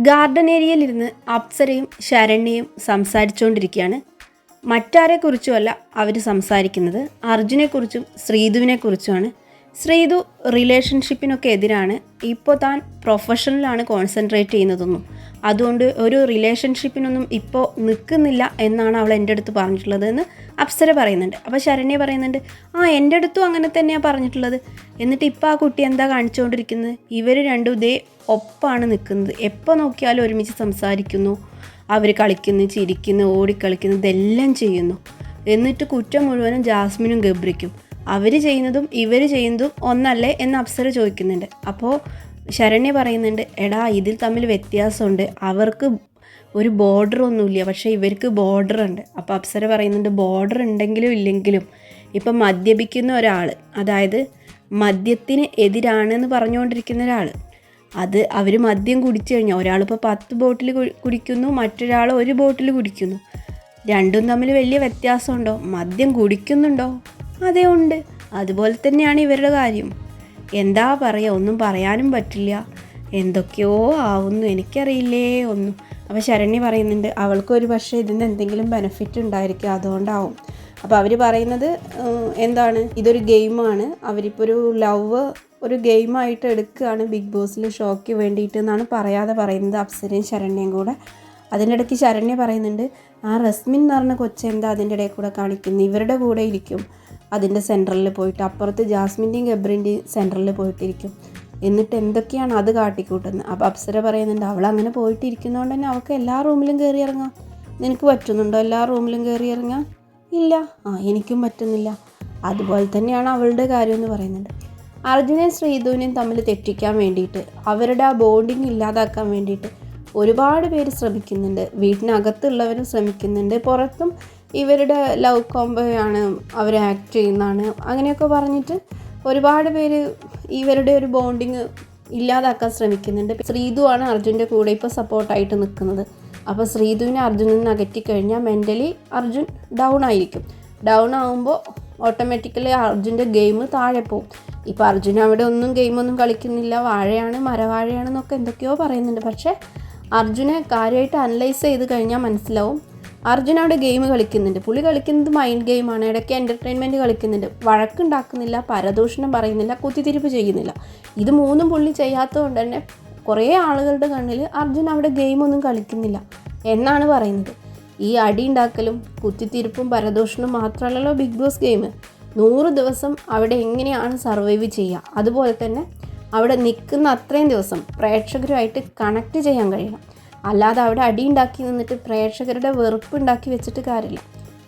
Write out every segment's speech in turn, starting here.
Garden ഏരിയയിലിരുന്ന് അപ്സരയും ശരണ്യയും സംസാരിച്ചുകൊണ്ടിരിക്കുകയാണ്. മറ്റാരെക്കുറിച്ചുമല്ല അവർ സംസാരിക്കുന്നത്, അർജുനെക്കുറിച്ചും ശ്രീധുവിനെക്കുറിച്ചുമാണ്. ശ്രീധു റിലേഷൻഷിപ്പിനൊക്കെ എതിരാണ്. ഇപ്പോൾ താൻ പ്രൊഫഷണലാണ് കോൺസെൻട്രേറ്റ് ചെയ്യുന്നതൊന്നും, അതുകൊണ്ട് ഒരു റിലേഷൻഷിപ്പിനൊന്നും ഇപ്പോൾ നിൽക്കുന്നില്ല എന്നാണ് അവൾ എൻ്റെ അടുത്ത് പറഞ്ഞിട്ടുള്ളത് എന്ന് അപ്സര പറയുന്നുണ്ട്. അപ്പോൾ ശരണ്യ പറയുന്നുണ്ട്, എൻ്റെ അടുത്തും അങ്ങനെ തന്നെയാണ് പറഞ്ഞിട്ടുള്ളത്. എന്നിട്ട് ഇപ്പോൾ ആ കുട്ടി എന്താ കാണിച്ചുകൊണ്ടിരിക്കുന്നത്? ഇവർ രണ്ടും ഇതേ ഒപ്പാണ് നിൽക്കുന്നത്. എപ്പോൾ നോക്കിയാലും ഒരുമിച്ച് സംസാരിക്കുന്നു, അവർ കളിക്കുന്നു, ചിരിക്കുന്നു, ഓടിക്കളിക്കുന്നു, ഇതെല്ലാം ചെയ്യുന്നു. എന്നിട്ട് കുറ്റം മുഴുവനും ജാസ്മിനും ഗബ്രിക്കും. അവർ ചെയ്യുന്നതും ഇവർ ചെയ്യുന്നതും ഒന്നല്ലേ എന്ന് അപ്സര ചോദിക്കുന്നുണ്ട്. അപ്പോൾ ശരണ്യ പറയുന്നുണ്ട്, എടാ ഇതിൽ തമ്മിൽ വ്യത്യാസമുണ്ട്. അവർക്ക് ഒരു ബോർഡർ ഒന്നുമില്ല, പക്ഷേ ഇവർക്ക് ബോർഡർ ഉണ്ട്. അപ്പോൾ അപ്സര പറയുന്നുണ്ട്, ബോർഡർ ഉണ്ടെങ്കിലും ഇല്ലെങ്കിലും ഇപ്പം മദ്യപിക്കുന്ന ഒരാൾ, അതായത് മദ്യത്തിന് എതിരാണെന്ന് പറഞ്ഞുകൊണ്ടിരിക്കുന്ന ഒരാൾ, അത് അവർ മദ്യം കുടിച്ചു കഴിഞ്ഞാൽ ഒരാളിപ്പോൾ 10 ബോട്ടിൽ കുടിക്കുന്നു, മറ്റൊരാൾ 1 ബോട്ടിൽ കുടിക്കുന്നു. രണ്ടും തമ്മിൽ വലിയ വ്യത്യാസമുണ്ടോ? മദ്യം കുടിക്കുന്നുണ്ടോ? അതേ ഉണ്ട്. അതുപോലെ തന്നെയാണ് ഇവരുടെ കാര്യം. എന്താ പറയുക, ഒന്നും പറയാനും പറ്റില്ല. എന്തൊക്കെയോ ആവുന്നു, എനിക്കറിയില്ലേ ഒന്നും. അപ്പോൾ ശരണ്യ പറയുന്നുണ്ട്, അവൾക്കൊരു പക്ഷേ ഇതിന് എന്തെങ്കിലും ബെനിഫിറ്റ് ഉണ്ടായിരിക്കും, അതുകൊണ്ടാവും. അപ്പോൾ അവർ പറയുന്നത് എന്താണ്, ഇതൊരു ഗെയിമാണ്. അവരിപ്പോൾ ഒരു ലവ് ഒരു ഗെയിമായിട്ട് എടുക്കുകയാണ് ബിഗ് ബോസിൽ ഷോയ്ക്ക് വേണ്ടിയിട്ട് എന്നാണ് പറയാതെ പറയുന്നത് അപ്സരയും ശരണ്യയും കൂടെ. അതിൻ്റെ ഇടയ്ക്ക് ശരണ്യ പറയുന്നുണ്ട്, റസ്മിൻ എന്ന് പറഞ്ഞ കൊച്ചെന്താ അതിൻ്റെ ഇടയിൽ കൂടെ കാണിക്കുന്നത്? ഇവരുടെ കൂടെ ഇരിക്കും അതിൻ്റെ സെൻറ്ററിൽ പോയിട്ട്, അപ്പുറത്ത് ജാസ്മിൻ്റെയും ഗബ്രിൻ്റെയും സെൻറ്ററിൽ പോയിട്ടിരിക്കും. എന്നിട്ട് എന്തൊക്കെയാണ് അത് കാട്ടിക്കൂട്ടുന്നത്. അപ്പോൾ അപ്സര പറയുന്നുണ്ട്, അവൾ അങ്ങനെ പോയിട്ടിരിക്കുന്നതുകൊണ്ട് തന്നെ അവൾക്ക് എല്ലാ റൂമിലും കയറി ഇറങ്ങാം. നിനക്ക് പറ്റുന്നുണ്ടോ എല്ലാ റൂമിലും കയറി ഇറങ്ങാൻ? ഇല്ല. എനിക്കും പറ്റുന്നില്ല. അതുപോലെ തന്നെയാണ് അവളുടെ കാര്യം എന്ന് പറയുന്നുണ്ട്. അർജുനെയും ശ്രീധുവിനെയും തമ്മിൽ തെറ്റിക്കാൻ വേണ്ടിയിട്ട്, അവരുടെ ആ ബോണ്ടിങ് ഇല്ലാതാക്കാൻ വേണ്ടിയിട്ട് ഒരുപാട് പേര് ശ്രമിക്കുന്നുണ്ട്. വീട്ടിനകത്തുള്ളവരും ശ്രമിക്കുന്നുണ്ട്, പുറത്തും ഇവരുടെ ലവ് കോംബോയാണ് അവർ ആക്ട് ചെയ്യുന്നതാണ് അങ്ങനെയൊക്കെ പറഞ്ഞിട്ട് ഒരുപാട് പേര് ഇവരുടെ ഒരു ബോണ്ടിങ് ഇല്ലാതാക്കാൻ ശ്രമിക്കുന്നുണ്ട്. ശ്രീധുവാണ് അർജുൻ്റെ കൂടെ ഇപ്പോൾ സപ്പോർട്ടായിട്ട് നിൽക്കുന്നത്. അപ്പോൾ ശ്രീധുവിനെ അർജുനിൽ നിന്ന് അകറ്റിക്കഴിഞ്ഞാൽ മെൻ്റലി അർജുൻ ഡൗൺ ആയിരിക്കും. ഡൗൺ ആകുമ്പോൾ ഓട്ടോമാറ്റിക്കലി അർജുൻ്റെ ഗെയിം താഴെ പോകും. ഇപ്പോൾ അർജുൻ അവിടെ ഒന്നും ഗെയിമൊന്നും കളിക്കുന്നില്ല, വാഴയാണ് മരവാഴയാണെന്നൊക്കെ എന്തൊക്കെയോ പറയുന്നുണ്ട്. പക്ഷേ അർജുനെ കാര്യമായിട്ട് അനലൈസ് ചെയ്ത് കഴിഞ്ഞാൽ മനസ്സിലാവും, അർജുൻ അവിടെ ഗെയിം കളിക്കുന്നുണ്ട്. പുള്ളി കളിക്കുന്നത് മൈൻഡ് ഗെയിമാണ്, ഇടയ്ക്ക് എൻ്റർടൈൻമെൻറ്റ് കളിക്കുന്നുണ്ട്. വഴക്കുണ്ടാക്കുന്നില്ല, പരദൂഷണം പറയുന്നില്ല, കുത്തിത്തിരിപ്പ് ചെയ്യുന്നില്ല. ഇത് മൂന്നും പുള്ളി ചെയ്യാത്തതുകൊണ്ട് തന്നെ കുറേ ആളുകളുടെ കണ്ണിൽ അർജുൻ അവിടെ ഗെയിമൊന്നും കളിക്കുന്നില്ല എന്നാണ് പറയുന്നത്. ഈ അടി ഉണ്ടാക്കലും കുത്തിത്തിരിപ്പും പരദൂഷണവും മാത്രമല്ലല്ലോ ബിഗ് ബോസ് ഗെയിം. 100 ദിവസം അവിടെ എങ്ങനെയാണ് സർവൈവ് ചെയ്യുക, അതുപോലെ തന്നെ അവിടെ നിൽക്കുന്ന അത്രയും ദിവസം പ്രേക്ഷകരുമായിട്ട് കണക്ട് ചെയ്യാൻ കഴിയണം. അല്ലാതെ അവിടെ അടി ഉണ്ടാക്കി നിന്നിട്ട് പ്രേക്ഷകരുടെ വെറുപ്പ് ഉണ്ടാക്കി വെച്ചിട്ട് കാര്യമില്ല.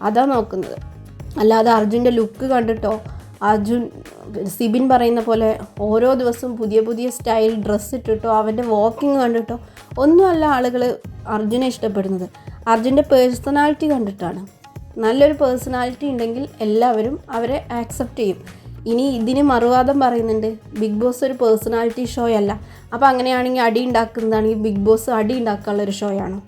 അതാ നോക്കുന്നത്. അല്ലാതെ അർജുൻ്റെ ലുക്ക് കണ്ടിട്ടോ, അർജുൻ സിബിൻ പറയുന്ന പോലെ ഓരോ ദിവസവും പുതിയ പുതിയ സ്റ്റൈൽ ഡ്രസ്സ് ഇട്ടിട്ടോ, അവൻ്റെ വാക്കിങ് കണ്ടിട്ടോ ഒന്നുമല്ല ആളുകൾ അർജുനെ ഇഷ്ടപ്പെടുന്നത്. അർജുൻ്റെ പേഴ്സണാലിറ്റി കണ്ടിട്ടാണ്. നല്ലൊരു പേഴ്സണാലിറ്റി ഉണ്ടെങ്കിൽ എല്ലാവരും അവരെ ആക്സെപ്റ്റ് ചെയ്യും. ഇനി ഇതിന് മറുവാദം പറയുന്നുണ്ട്, ബിഗ് ബോസ് ഒരു പേഴ്സണാലിറ്റി ഷോ അല്ല. അപ്പോൾ അങ്ങനെയാണെങ്കിൽ അടി ഉണ്ടാക്കുന്നതാണെങ്കിൽ ബിഗ് ബോസ് അടി ഉണ്ടാക്കാനുള്ളൊരു ഷോ ആണോ?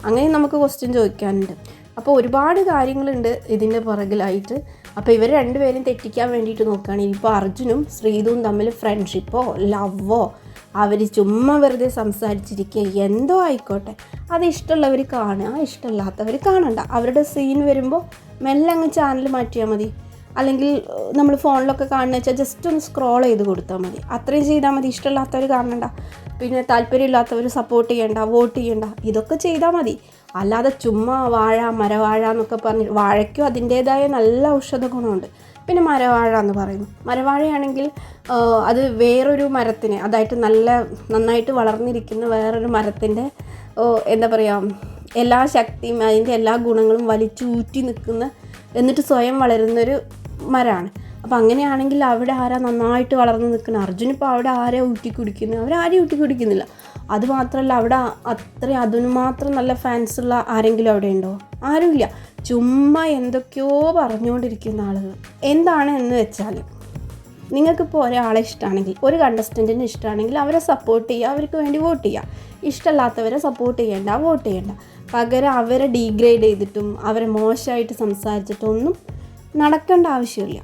അങ്ങനെ നമുക്ക് ക്വസ്റ്റ്യൻ ചോദിക്കാനുണ്ട്. അപ്പോൾ ഒരുപാട് കാര്യങ്ങളുണ്ട് ഇതിൻ്റെ പുറകിലായിട്ട്. അപ്പോൾ ഇവർ രണ്ടുപേരും തെറ്റിക്കാൻ വേണ്ടിയിട്ട് നോക്കുകയാണ്. ഇപ്പോൾ അർജുനും ശ്രീധുവും തമ്മിൽ ഫ്രണ്ട്ഷിപ്പോ ലവോ അവർ ചുമ്മാ വെറുതെ സംസാരിച്ചിരിക്കുക, എന്തോ ആയിക്കോട്ടെ, അത് ഇഷ്ടമുള്ളവർ കാണുക, ഇഷ്ടമില്ലാത്തവർ കാണണ്ട. അവരുടെ സീൻ വരുമ്പോൾ മെല്ലെ അങ്ങ് ചാനൽ മാറ്റിയാൽ മതി. അല്ലെങ്കിൽ നമ്മൾ ഫോണിലൊക്കെ കാണുന്ന വെച്ചാൽ ജസ്റ്റ് ഒന്ന് സ്ക്രോൾ ചെയ്ത് കൊടുത്താൽ മതി. അത്രയും ചെയ്താൽ മതി. ഇഷ്ടമില്ലാത്തവർ കാണണ്ട, പിന്നെ താല്പര്യമില്ലാത്തവർ സപ്പോർട്ട് ചെയ്യണ്ട, വോട്ട് ചെയ്യണ്ട, ഇതൊക്കെ ചെയ്താൽ മതി. അല്ലാതെ ചുമ്മാ വാഴ മരവാഴ എന്നൊക്കെ പറഞ്ഞ്, വാഴയ്ക്കും അതിൻ്റേതായ നല്ല ഔഷധ ഗുണമുണ്ട്. പിന്നെ മരവാഴ എന്ന് പറയുന്നു, മരവാഴയാണെങ്കിൽ അത് വേറൊരു മരത്തിന്, അതായത് നന്നായിട്ട് വളർന്നിരിക്കുന്ന വേറൊരു മരത്തിൻ്റെ എന്താ പറയുക, എല്ലാ ശക്തിയും അതിൻ്റെ എല്ലാ ഗുണങ്ങളും വലിച്ചൂറ്റി നിൽക്കുന്ന, എന്നിട്ട് സ്വയം വളരുന്നൊരു മരമാണ്. അപ്പോൾ അങ്ങനെയാണെങ്കിൽ അവിടെ ആരാ നന്നായിട്ട് വളർന്ന് നിൽക്കുന്നത്? അർജുനിപ്പോൾ അവിടെ ആരാ ഊറ്റി കുടിക്കുന്നത്? അവരാരും ഊറ്റി കുടിക്കുന്നില്ല. അതുമാത്രമല്ല, അവിടെ അതിന് മാത്രം നല്ല ഫാൻസുള്ള ആരെങ്കിലും അവിടെ ഉണ്ടോ? ആരുമില്ല. ചുമ്മാ എന്തൊക്കെയോ പറഞ്ഞുകൊണ്ടിരിക്കുന്ന ആളുകൾ. എന്താണ് എന്ന് വെച്ചാൽ, നിങ്ങൾക്കിപ്പോൾ ഒരാളെ ഇഷ്ടമാണെങ്കിൽ, ഒരു കണ്ടസ്റ്റൻറ്റിനെ ഇഷ്ടമാണെങ്കിൽ അവരെ സപ്പോർട്ട് ചെയ്യുക, അവർക്ക് വേണ്ടി വോട്ട് ചെയ്യുക. ഇഷ്ടമല്ലാത്തവരെ സപ്പോർട്ട് ചെയ്യേണ്ട, വോട്ട് ചെയ്യേണ്ട. പകരം അവരെ ഡീഗ്രേഡ് ചെയ്തിട്ടും അവരെ മോശമായിട്ട് സംസാരിച്ചിട്ടൊന്നും നടക്കേണ്ട ആവശ്യമില്ല.